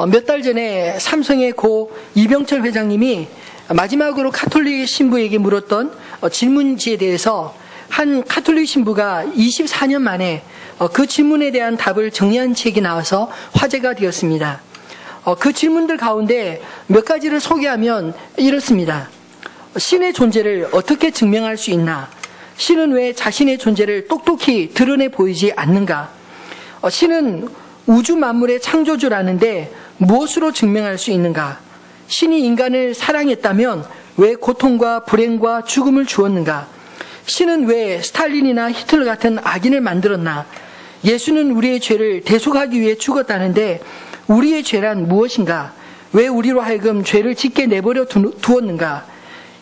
몇 달 전에 삼성의 고 이병철 회장님이 마지막으로 카톨릭 신부에게 물었던 질문지에 대해서 한 카톨릭 신부가 24년 만에 그 질문에 대한 답을 정리한 책이 나와서 화제가 되었습니다. 그 질문들 가운데 몇 가지를 소개하면 이렇습니다. 신의 존재를 어떻게 증명할 수 있나? 신은 왜 자신의 존재를 똑똑히 드러내 보이지 않는가? 신은 우주 만물의 창조주라는데 무엇으로 증명할 수 있는가? 신이 인간을 사랑했다면 왜 고통과 불행과 죽음을 주었는가? 신은 왜 스탈린이나 히틀러 같은 악인을 만들었나? 예수는 우리의 죄를 대속하기 위해 죽었다는데 우리의 죄란 무엇인가? 왜 우리로 하여금 죄를 짓게 내버려 두었는가?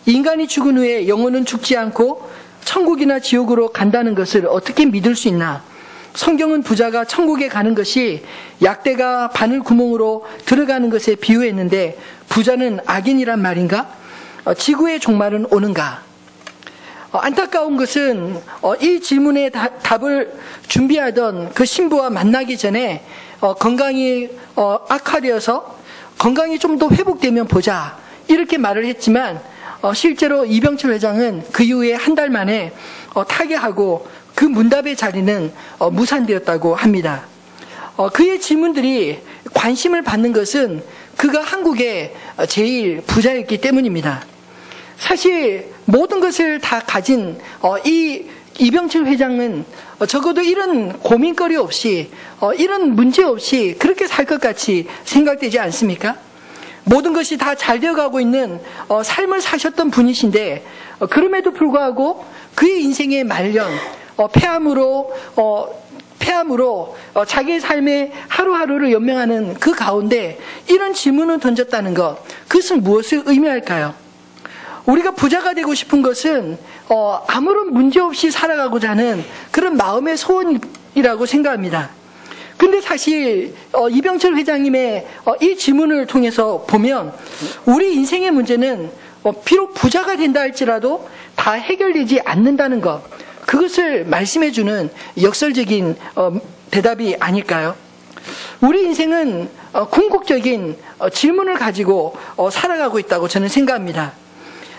인간이 죽은 후에 영혼은 죽지 않고 천국이나 지옥으로 간다는 것을 어떻게 믿을 수 있나? 성경은 부자가 천국에 가는 것이 약대가 바늘 구멍으로 들어가는 것에 비유했는데 부자는 악인이란 말인가? 지구의 종말은 오는가? 안타까운 것은 이 질문에 답을 준비하던 그 신부와 만나기 전에 건강이 악화되어서 건강이 좀 더 회복되면 보자 이렇게 말을 했지만 실제로 이병철 회장은 그 이후에 한 달 만에 타계하고 그 문답의 자리는 무산되었다고 합니다. 그의 질문들이 관심을 받는 것은 그가 한국의 제일 부자였기 때문입니다. 사실 모든 것을 다 가진 이 이병철 회장은 적어도 이런 고민거리 없이 이런 문제 없이 그렇게 살 것 같이 생각되지 않습니까? 모든 것이 다 잘 되어가고 있는 삶을 사셨던 분이신데 그럼에도 불구하고 그의 인생의 말년 폐암으로 자기의 삶의 하루하루를 연명하는 그 가운데 이런 질문을 던졌다는 것, 그것은 무엇을 의미할까요? 우리가 부자가 되고 싶은 것은 아무런 문제 없이 살아가고자 하는 그런 마음의 소원이라고 생각합니다. 근데 사실 이병철 회장님의 이 질문을 통해서 보면 우리 인생의 문제는 비록 부자가 된다 할지라도 다 해결되지 않는다는 것, 그것을 말씀해주는 역설적인 대답이 아닐까요? 우리 인생은 궁극적인 질문을 가지고 살아가고 있다고 저는 생각합니다.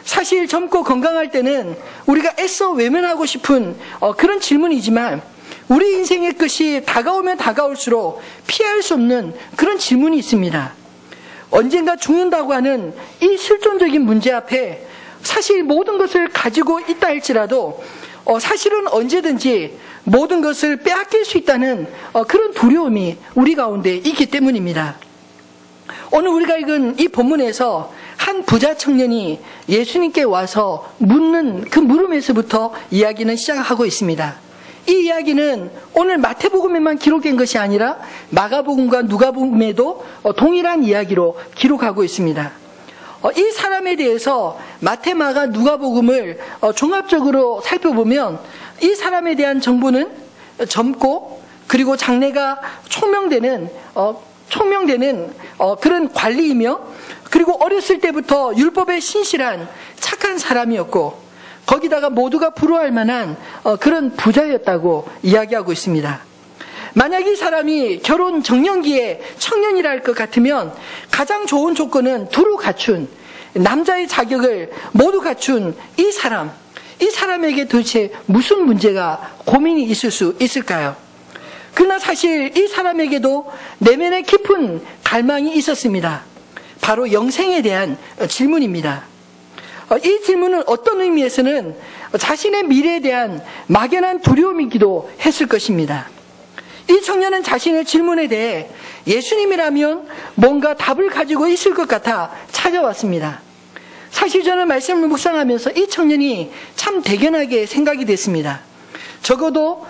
사실 젊고 건강할 때는 우리가 애써 외면하고 싶은 그런 질문이지만 우리 인생의 끝이 다가오면 다가올수록 피할 수 없는 그런 질문이 있습니다. 언젠가 죽는다고 하는 이 실존적인 문제 앞에 사실 모든 것을 가지고 있다 할지라도 사실은 언제든지 모든 것을 빼앗길 수 있다는 그런 두려움이 우리 가운데 있기 때문입니다. 오늘 우리가 읽은 이 본문에서 한 부자 청년이 예수님께 와서 묻는 그 물음에서부터 이야기는 시작하고 있습니다. 이 이야기는 오늘 마태복음에만 기록된 것이 아니라 마가복음과 누가복음에도 동일한 이야기로 기록하고 있습니다. 이 사람에 대해서 마태, 마가, 누가복음을 종합적으로 살펴보면 이 사람에 대한 정보는 젊고 그리고 장래가 촉명되는 그런 관리이며 그리고 어렸을 때부터 율법에 신실한 착한 사람이었고 거기다가 모두가 부러워할 만한 그런 부자였다고 이야기하고 있습니다. 만약 이 사람이 결혼 정년기에 청년이라 할 것 같으면 가장 좋은 조건은 두루 갖춘 남자의 자격을 모두 갖춘 이 사람에게 도대체 무슨 문제가 고민이 있을 수 있을까요? 그러나 사실 이 사람에게도 내면에 깊은 갈망이 있었습니다. 바로 영생에 대한 질문입니다. 이 질문은 어떤 의미에서는 자신의 미래에 대한 막연한 두려움이기도 했을 것입니다. 이 청년은 자신의 질문에 대해 예수님이라면 뭔가 답을 가지고 있을 것 같아 찾아왔습니다. 사실 저는 말씀을 묵상하면서 이 청년이 참 대견하게 생각이 됐습니다. 적어도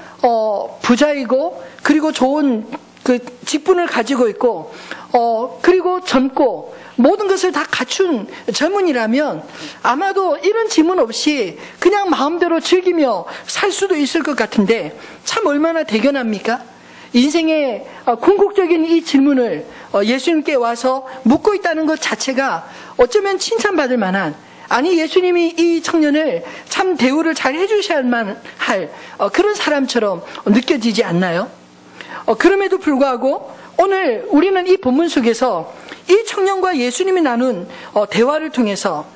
부자이고 그리고 좋은 그 직분을 가지고 있고 그리고 젊고 모든 것을 다 갖춘 젊은이라면 아마도 이런 질문 없이 그냥 마음대로 즐기며 살 수도 있을 것 같은데 참 얼마나 대견합니까? 인생의 궁극적인 이 질문을 예수님께 와서 묻고 있다는 것 자체가 어쩌면 칭찬받을 만한, 아니 예수님이 이 청년을 참 대우를 잘 해주셔야만 할 그런 사람처럼 느껴지지 않나요? 그럼에도 불구하고 오늘 우리는 이 본문 속에서 이 청년과 예수님이 나눈 대화를 통해서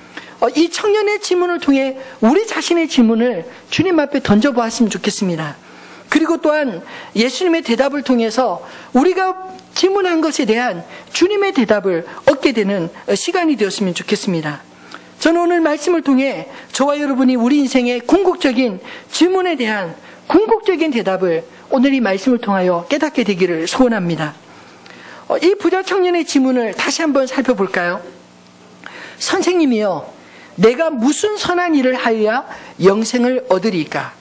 이 청년의 질문을 통해 우리 자신의 질문을 주님 앞에 던져보았으면 좋겠습니다. 그리고 또한 예수님의 대답을 통해서 우리가 질문한 것에 대한 주님의 대답을 얻게 되는 시간이 되었으면 좋겠습니다. 저는 오늘 말씀을 통해 저와 여러분이 우리 인생의 궁극적인 질문에 대한 궁극적인 대답을 오늘 이 말씀을 통하여 깨닫게 되기를 소원합니다. 이 부자 청년의 질문을 다시 한번 살펴볼까요? 선생님이여, 내가 무슨 선한 일을 하여야 영생을 얻으리까?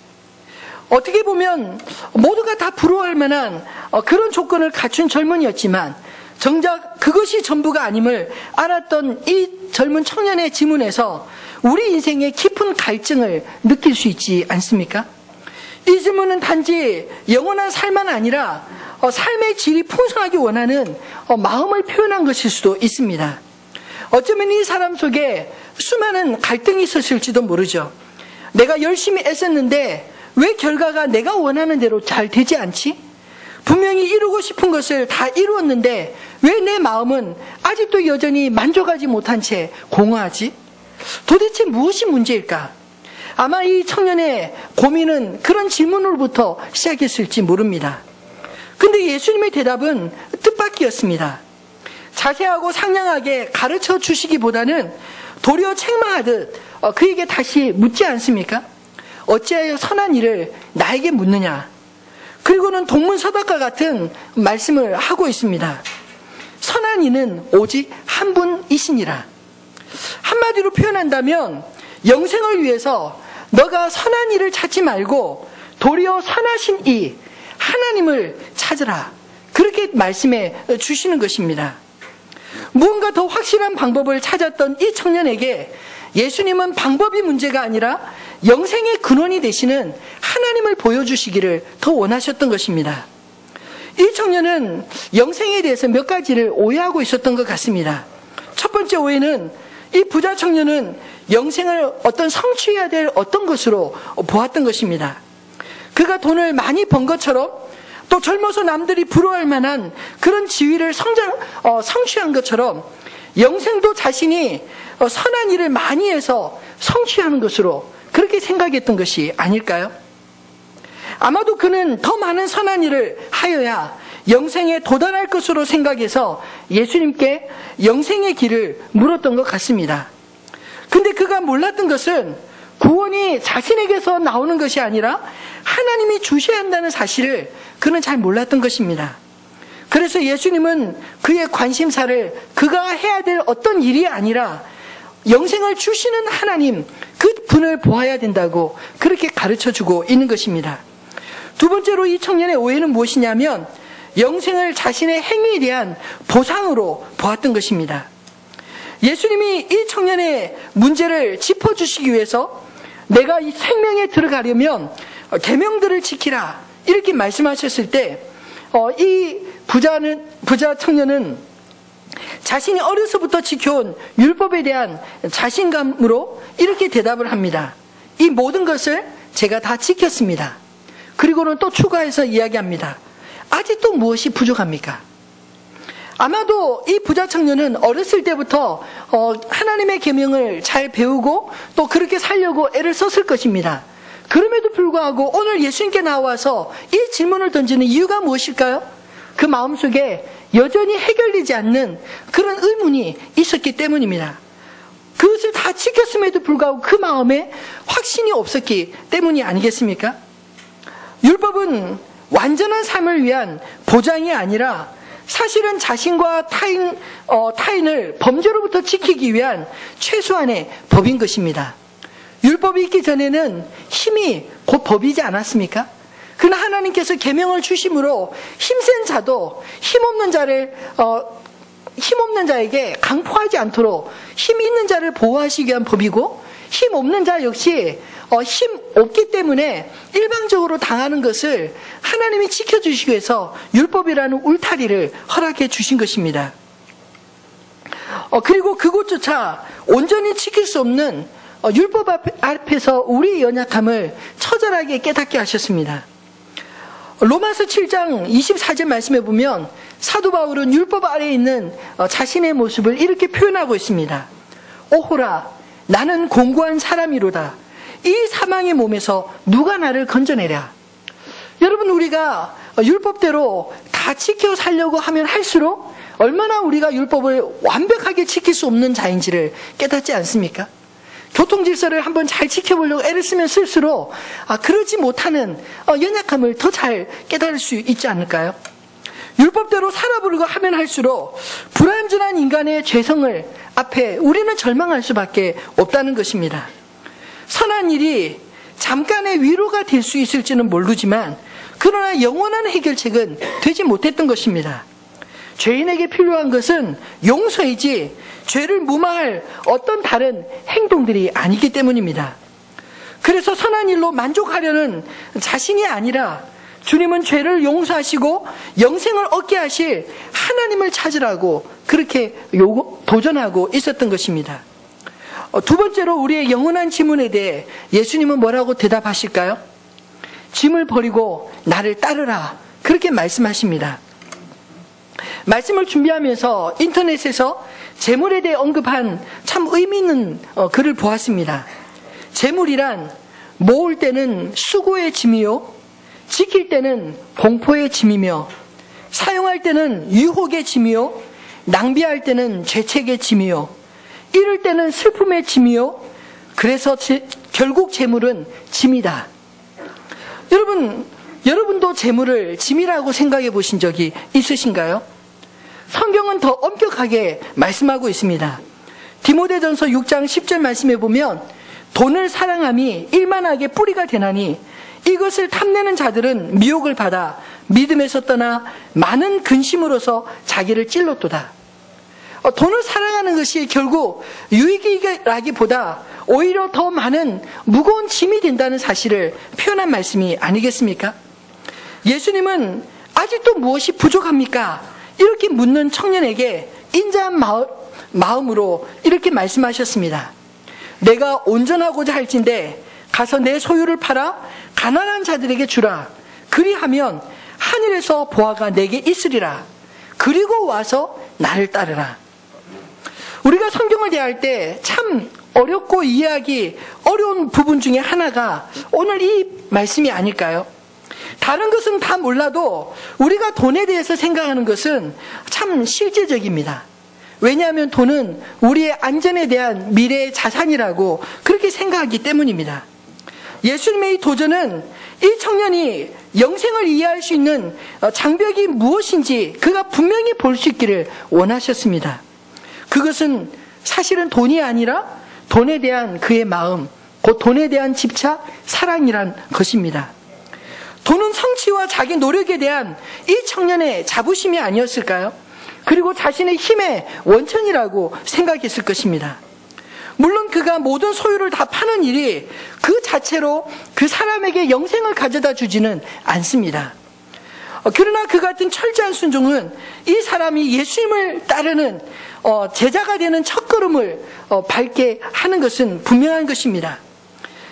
어떻게 보면 모두가 다 부러워할 만한 그런 조건을 갖춘 젊은이였지만 정작 그것이 전부가 아님을 알았던 이 젊은 청년의 질문에서 우리 인생의 깊은 갈증을 느낄 수 있지 않습니까? 이 질문은 단지 영원한 삶만 아니라 삶의 질이 풍성하게 원하는 마음을 표현한 것일 수도 있습니다. 어쩌면 이 사람 속에 수많은 갈등이 있었을지도 모르죠. 내가 열심히 애썼는데 왜 결과가 내가 원하는 대로 잘 되지 않지? 분명히 이루고 싶은 것을 다 이루었는데 왜 내 마음은 아직도 여전히 만족하지 못한 채 공허하지? 도대체 무엇이 문제일까? 아마 이 청년의 고민은 그런 질문으로부터 시작했을지 모릅니다. 근데 예수님의 대답은 뜻밖이었습니다. 자세하고 상냥하게 가르쳐 주시기보다는 도리어 책망하듯 그에게 다시 묻지 않습니까? 어찌하여 선한 일을 나에게 묻느냐? 그리고는 동문서답과 같은 말씀을 하고 있습니다. 선한 이는 오직 한 분이시니라. 한마디로 표현한다면 영생을 위해서 너가 선한 일을 찾지 말고 도리어 선하신 이 하나님을 찾으라. 그렇게 말씀해 주시는 것입니다. 무언가 더 확실한 방법을 찾았던 이 청년에게 예수님은 방법이 문제가 아니라 영생의 근원이 되시는 하나님을 보여주시기를 더 원하셨던 것입니다. 이 청년은 영생에 대해서 몇 가지를 오해하고 있었던 것 같습니다. 첫 번째 오해는 이 부자 청년은 영생을 어떤 성취해야 될 어떤 것으로 보았던 것입니다. 그가 돈을 많이 번 것처럼 또 젊어서 남들이 부러워할 만한 그런 지위를 성취한 것처럼 영생도 자신이 선한 일을 많이 해서 성취하는 것으로 그렇게 생각했던 것이 아닐까요? 아마도 그는 더 많은 선한 일을 하여야 영생에 도달할 것으로 생각해서 예수님께 영생의 길을 물었던 것 같습니다. 근데 그가 몰랐던 것은 구원이 자신에게서 나오는 것이 아니라 하나님이 주셔야 한다는 사실을 그는 잘 몰랐던 것입니다. 그래서 예수님은 그의 관심사를 그가 해야 될 어떤 일이 아니라 영생을 주시는 하나님, 그 분을 보아야 된다고 그렇게 가르쳐주고 있는 것입니다. 두 번째로 이 청년의 오해는 무엇이냐면 영생을 자신의 행위에 대한 보상으로 보았던 것입니다. 예수님이 이 청년의 문제를 짚어주시기 위해서 내가 이 생명에 들어가려면 계명들을 지키라 이렇게 말씀하셨을 때 이 부자 청년은 자신이 어려서부터 지켜온 율법에 대한 자신감으로 이렇게 대답을 합니다. 이 모든 것을 제가 다 지켰습니다. 그리고는 또 추가해서 이야기합니다. 아직 또 무엇이 부족합니까? 아마도 이 부자 청년은 어렸을 때부터 하나님의 계명을 잘 배우고 또 그렇게 살려고 애를 썼을 것입니다. 그럼에도 불구하고 오늘 예수님께 나와서 이 질문을 던지는 이유가 무엇일까요? 그 마음속에 여전히 해결되지 않는 그런 의문이 있었기 때문입니다. 그것을 다 지켰음에도 불구하고 그 마음에 확신이 없었기 때문이 아니겠습니까? 율법은 완전한 삶을 위한 보장이 아니라 사실은 자신과 타인을 범죄로부터 지키기 위한 최소한의 법인 것입니다. 율법이 있기 전에는 힘이 곧 법이지 않았습니까? 그러나 하나님께서 계명을 주심으로 힘센 자도 힘없는 자에게 강포하지 않도록 힘 있는 자를 보호하시기 위한 법이고 힘 없는 자 역시 힘 없기 때문에 일방적으로 당하는 것을 하나님이 지켜주시기 위해서 율법이라는 울타리를 허락해 주신 것입니다. 그리고 그것조차 온전히 지킬 수 없는 율법 앞에서 우리의 연약함을 처절하게 깨닫게 하셨습니다. 로마서 7장 24절 말씀에 보면 사도 바울은 율법 아래에 있는 자신의 모습을 이렇게 표현하고 있습니다. 오호라 나는 공고한 사람이로다. 이 사망의 몸에서 누가 나를 건져내랴. 여러분, 우리가 율법대로 다 지켜 살려고 하면 할수록 얼마나 우리가 율법을 완벽하게 지킬 수 없는 자인지를 깨닫지 않습니까? 교통질서를 한번 잘 지켜보려고 애를 쓰면 쓸수록 그러지 못하는 연약함을 더 잘 깨달을 수 있지 않을까요? 율법대로 살아보려고 하면 할수록 불완전한 인간의 죄성을 앞에 우리는 절망할 수밖에 없다는 것입니다. 선한 일이 잠깐의 위로가 될 수 있을지는 모르지만 그러나 영원한 해결책은 되지 못했던 것입니다. 죄인에게 필요한 것은 용서이지 죄를 무마할 어떤 다른 행동들이 아니기 때문입니다. 그래서 선한 일로 만족하려는 자신이 아니라 주님은 죄를 용서하시고 영생을 얻게 하실 하나님을 찾으라고 그렇게 도전하고 있었던 것입니다. 두 번째로 우리의 영원한 질문에 대해 예수님은 뭐라고 대답하실까요? 짐을 버리고 나를 따르라, 그렇게 말씀하십니다. 말씀을 준비하면서 인터넷에서 재물에 대해 언급한 참 의미 있는 글을 보았습니다. 재물이란 모을 때는 수고의 짐이요, 지킬 때는 공포의 짐이며, 사용할 때는 유혹의 짐이요, 낭비할 때는 죄책의 짐이요, 잃을 때는 슬픔의 짐이요, 그래서 결국 재물은 짐이다. 여러분도 재물을 짐이라고 생각해 보신 적이 있으신가요? 성경은 더 엄격하게 말씀하고 있습니다. 디모데전서 6장 10절 말씀에 보면 돈을 사랑함이 일만하게 뿌리가 되나니 이것을 탐내는 자들은 미혹을 받아 믿음에서 떠나 많은 근심으로서 자기를 찔렀도다. 돈을 사랑하는 것이 결국 유익이라기보다 오히려 더 많은 무거운 짐이 된다는 사실을 표현한 말씀이 아니겠습니까? 예수님은 아직도 무엇이 부족합니까? 이렇게 묻는 청년에게 인자한 마음으로 이렇게 말씀하셨습니다. 내가 온전하고자 할진대 가서 내 소유를 팔아 가난한 자들에게 주라. 그리하면 하늘에서 보화가 내게 있으리라. 그리고 와서 나를 따르라. 우리가 성경을 대할 때 참 어렵고 이해하기 어려운 부분 중에 하나가 오늘 이 말씀이 아닐까요? 다른 것은 다 몰라도 우리가 돈에 대해서 생각하는 것은 참 실제적입니다. 왜냐하면 돈은 우리의 안전에 대한 미래의 자산이라고 그렇게 생각하기 때문입니다. 예수님의 이 도전은 이 청년이 영생을 이해할 수 있는 장벽이 무엇인지 그가 분명히 볼 수 있기를 원하셨습니다. 그것은 사실은 돈이 아니라 돈에 대한 그의 마음, 곧 돈에 대한 집착, 사랑이란 것입니다. 돈은 성취와 자기 노력에 대한 이 청년의 자부심이 아니었을까요? 그리고 자신의 힘의 원천이라고 생각했을 것입니다. 물론 그가 모든 소유를 다 파는 일이 그 자체로 그 사람에게 영생을 가져다 주지는 않습니다. 그러나 그 같은 철저한 순종은 이 사람이 예수님을 따르는 제자가 되는 첫걸음을 밟게 하는 것은 분명한 것입니다.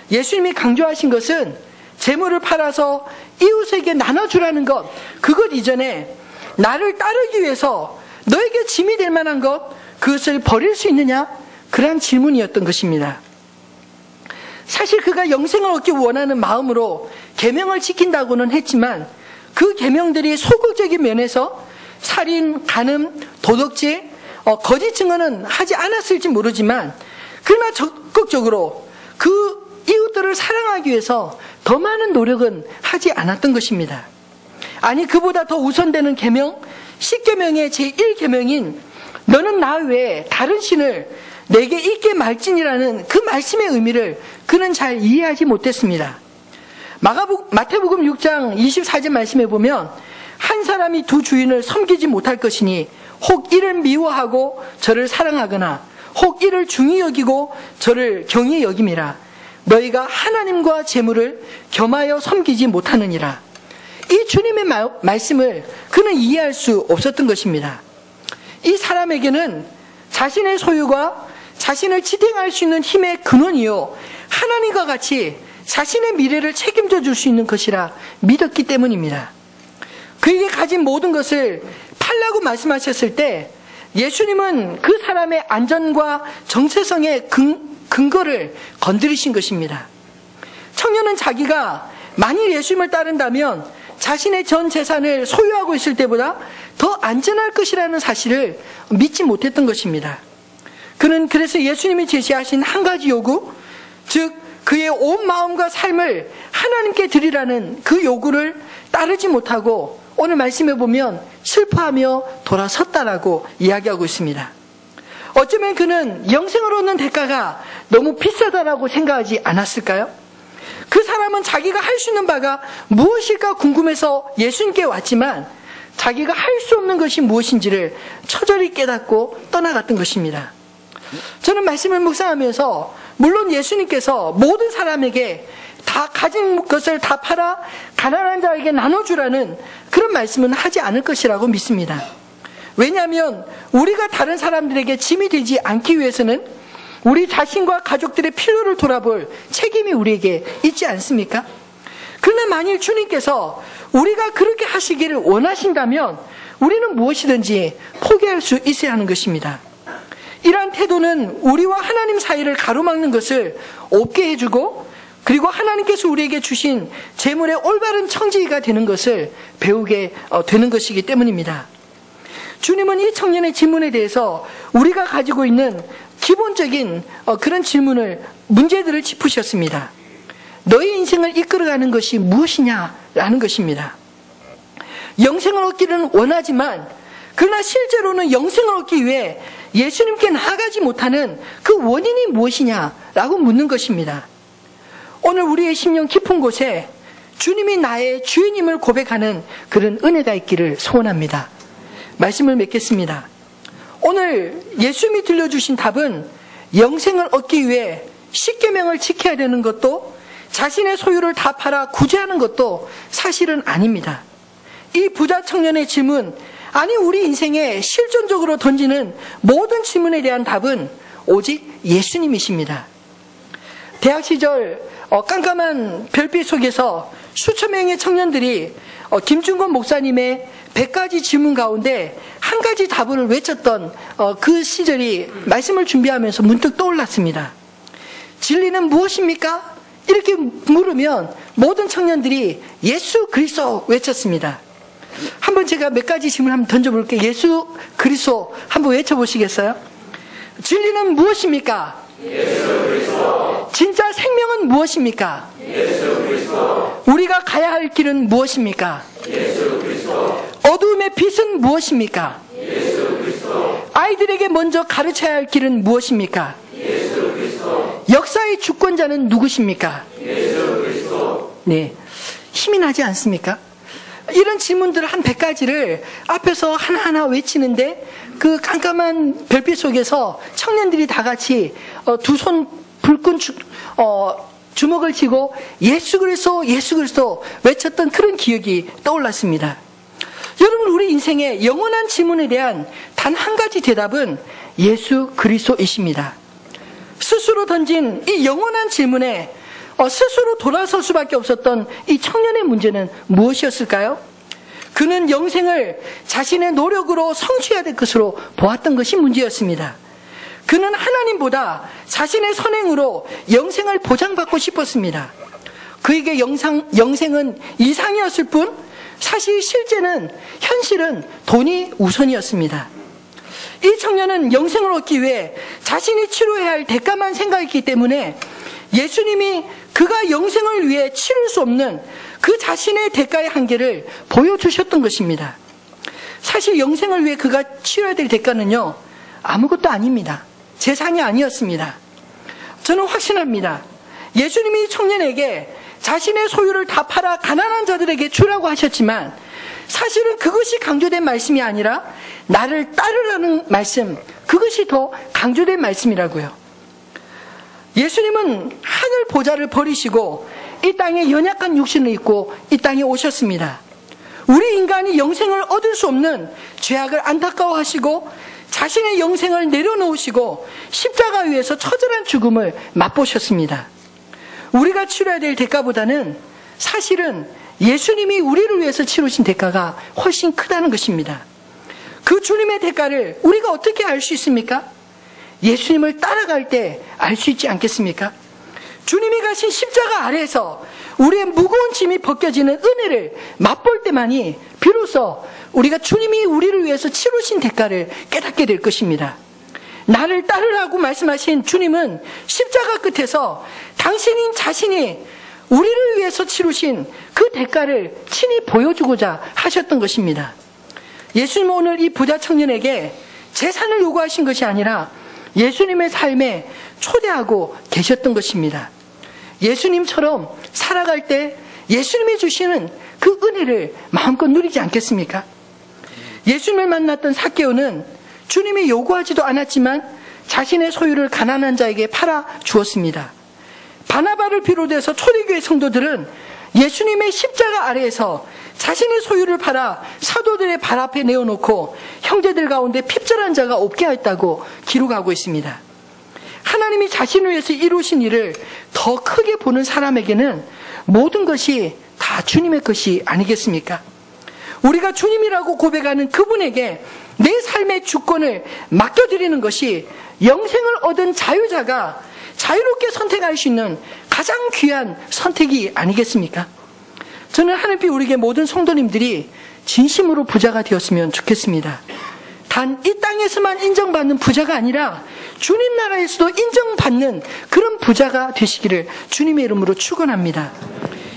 예수님이 강조하신 것은 재물을 팔아서 이웃에게 나눠주라는 것, 그것 이전에 나를 따르기 위해서 너에게 짐이 될 만한 것, 그것을 버릴 수 있느냐? 그런 질문이었던 것입니다. 사실 그가 영생을 얻기 원하는 마음으로 계명을 지킨다고는 했지만 그 계명들이 소극적인 면에서 살인, 간음, 도덕질, 거짓 증언은 하지 않았을지 모르지만 그러나 적극적으로 그 이웃들을 사랑하기 위해서 더 많은 노력은 하지 않았던 것입니다. 아니, 그보다 더 우선되는 계명, 10계명의 제1계명인 너는 나 외에 다른 신을 내게 있게 말지니라는 그 말씀의 의미를 그는 잘 이해하지 못했습니다. 마태복음 6장 24절 말씀에 보면 한 사람이 두 주인을 섬기지 못할 것이니 혹 이를 미워하고 저를 사랑하거나 혹 이를 중히 여기고 저를 경히 여김이라. 너희가 하나님과 재물을 겸하여 섬기지 못하느니라. 이 주님의 말씀을 그는 이해할 수 없었던 것입니다. 이 사람에게는 자신의 소유가 자신을 지탱할 수 있는 힘의 근원이요, 하나님과 같이 자신의 미래를 책임져 줄 수 있는 것이라 믿었기 때문입니다. 그에게 가진 모든 것을 팔라고 말씀하셨을 때 예수님은 그 사람의 안전과 정체성의 근거를 건드리신 것입니다. 청년은 자기가 만일 예수님을 따른다면 자신의 전 재산을 소유하고 있을 때보다 더 안전할 것이라는 사실을 믿지 못했던 것입니다. 그는 그래서 예수님이 제시하신 한 가지 요구, 즉 그의 온 마음과 삶을 하나님께 드리라는 그 요구를 따르지 못하고 오늘 말씀해 보면 슬퍼하며 돌아섰다라고 이야기하고 있습니다. 어쩌면 그는 영생을 얻는 대가가 너무 비싸다라고 생각하지 않았을까요? 그 사람은 자기가 할 수 있는 바가 무엇일까 궁금해서 예수님께 왔지만 자기가 할 수 없는 것이 무엇인지를 처절히 깨닫고 떠나갔던 것입니다. 저는 말씀을 묵상하면서 물론 예수님께서 모든 사람에게 다 가진 것을 다 팔아 가난한 자에게 나눠주라는 그런 말씀은 하지 않을 것이라고 믿습니다. 왜냐하면 우리가 다른 사람들에게 짐이 되지 않기 위해서는 우리 자신과 가족들의 필요를 돌아볼 책임이 우리에게 있지 않습니까? 그러나 만일 주님께서 우리가 그렇게 하시기를 원하신다면 우리는 무엇이든지 포기할 수 있어야 하는 것입니다. 이러한 태도는 우리와 하나님 사이를 가로막는 것을 없게 해주고 그리고 하나님께서 우리에게 주신 재물의 올바른 청지기가 되는 것을 배우게 되는 것이기 때문입니다. 주님은 이 청년의 질문에 대해서 우리가 가지고 있는 기본적인 그런 문제들을 짚으셨습니다. 너의 인생을 이끌어가는 것이 무엇이냐라는 것입니다. 영생을 얻기는 원하지만 그러나 실제로는 영생을 얻기 위해 예수님께 나아가지 못하는 그 원인이 무엇이냐라고 묻는 것입니다. 오늘 우리의 심령 깊은 곳에 주님이 나의 주인임을 고백하는 그런 은혜가 있기를 소원합니다. 말씀을 맺겠습니다. 오늘 예수님이 들려주신 답은 영생을 얻기 위해 십계명을 지켜야 되는 것도 자신의 소유를 다 팔아 구제하는 것도 사실은 아닙니다. 이 부자 청년의 질문, 아니 우리 인생에 실존적으로 던지는 모든 질문에 대한 답은 오직 예수님이십니다. 대학 시절 깜깜한 별빛 속에서 수천 명의 청년들이 김중건 목사님의 100가지 질문 가운데 한 가지 답을 외쳤던 그 시절이 말씀을 준비하면서 문득 떠올랐습니다. 진리는 무엇입니까? 이렇게 물으면 모든 청년들이 예수 그리스도 외쳤습니다. 한번 제가 몇 가지 질문 한번 던져볼게요. 예수 그리스도 한번 외쳐보시겠어요? 진리는 무엇입니까? 예수 그리스도. 진짜 생명은 무엇입니까? 예수 그리스도. 우리가 가야 할 길은 무엇입니까? 예수 그리스도. 어두움의 빛은 무엇입니까? 예수 그리스도. 아이들에게 먼저 가르쳐야 할 길은 무엇입니까? 예수 그리스도. 역사의 주권자는 누구십니까? 예수 그리스도. 네, 힘이 나지 않습니까? 이런 질문들 한 100가지를 앞에서 하나하나 외치는데 그 깜깜한 별빛 속에서 청년들이 다 같이 두 손 불끈 주먹을 쥐고 예수 그리스도 예수 그리스도 외쳤던 그런 기억이 떠올랐습니다. 여러분, 우리 인생의 영원한 질문에 대한 단 한 가지 대답은 예수 그리스도이십니다. 스스로 던진 이 영원한 질문에 스스로 돌아설 수밖에 없었던 이 청년의 문제는 무엇이었을까요? 그는 영생을 자신의 노력으로 성취해야 될 것으로 보았던 것이 문제였습니다. 그는 하나님보다 자신의 선행으로 영생을 보장받고 싶었습니다. 그에게 영생은 이상이었을 뿐 사실 현실은 돈이 우선이었습니다. 이 청년은 영생을 얻기 위해 자신이 치러야 할 대가만 생각했기 때문에 예수님이 그가 영생을 위해 치를 수 없는 그 자신의 대가의 한계를 보여주셨던 것입니다. 사실 영생을 위해 그가 치러야 될 대가는요, 아무것도 아닙니다. 재산이 아니었습니다. 저는 확신합니다. 예수님이 이 청년에게 자신의 소유를 다 팔아 가난한 자들에게 주라고 하셨지만 사실은 그것이 강조된 말씀이 아니라 나를 따르라는 말씀, 그것이 더 강조된 말씀이라고요. 예수님은 하늘 보좌를 버리시고 이 땅에 연약한 육신을 입고 이 땅에 오셨습니다. 우리 인간이 영생을 얻을 수 없는 죄악을 안타까워하시고 자신의 영생을 내려놓으시고 십자가 위에서 처절한 죽음을 맛보셨습니다. 우리가 치러야 될 대가보다는 사실은 예수님이 우리를 위해서 치르신 대가가 훨씬 크다는 것입니다. 그 주님의 대가를 우리가 어떻게 알 수 있습니까? 예수님을 따라갈 때 알 수 있지 않겠습니까? 주님이 가신 십자가 아래에서 우리의 무거운 짐이 벗겨지는 은혜를 맛볼 때만이 비로소 우리가 주님이 우리를 위해서 치르신 대가를 깨닫게 될 것입니다. 나를 따르라고 말씀하신 주님은 십자가 끝에서 당신인 자신이 우리를 위해서 치르신 그 대가를 친히 보여주고자 하셨던 것입니다. 예수님은 오늘 이 부자 청년에게 재산을 요구하신 것이 아니라 예수님의 삶에 초대하고 계셨던 것입니다. 예수님처럼 살아갈 때 예수님이 주시는 그 은혜를 마음껏 누리지 않겠습니까? 예수님을 만났던 삭개오는 주님이 요구하지도 않았지만 자신의 소유를 가난한 자에게 팔아 주었습니다. 바나바를 비롯해서 초대교회 성도들은 예수님의 십자가 아래에서 자신의 소유를 팔아 사도들의 발 앞에 내어놓고 형제들 가운데 핍절한 자가 없게 했다고 기록하고 있습니다. 하나님이 자신을 위해서 이루신 일을 더 크게 보는 사람에게는 모든 것이 다 주님의 것이 아니겠습니까? 우리가 주님이라고 고백하는 그분에게 내 삶의 주권을 맡겨드리는 것이 영생을 얻은 자유자가 자유롭게 선택할 수 있는 가장 귀한 선택이 아니겠습니까? 저는 하늘빛 우리에게 모든 성도님들이 진심으로 부자가 되었으면 좋겠습니다. 단 이 땅에서만 인정받는 부자가 아니라 주님 나라에서도 인정받는 그런 부자가 되시기를 주님의 이름으로 축원합니다.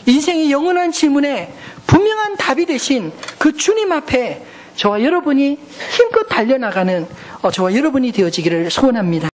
인생의 영원한 질문에 분명한 답이 되신 그 주님 앞에 저와 여러분이 힘껏 달려나가는 저와 여러분이 되어지기를 소원합니다.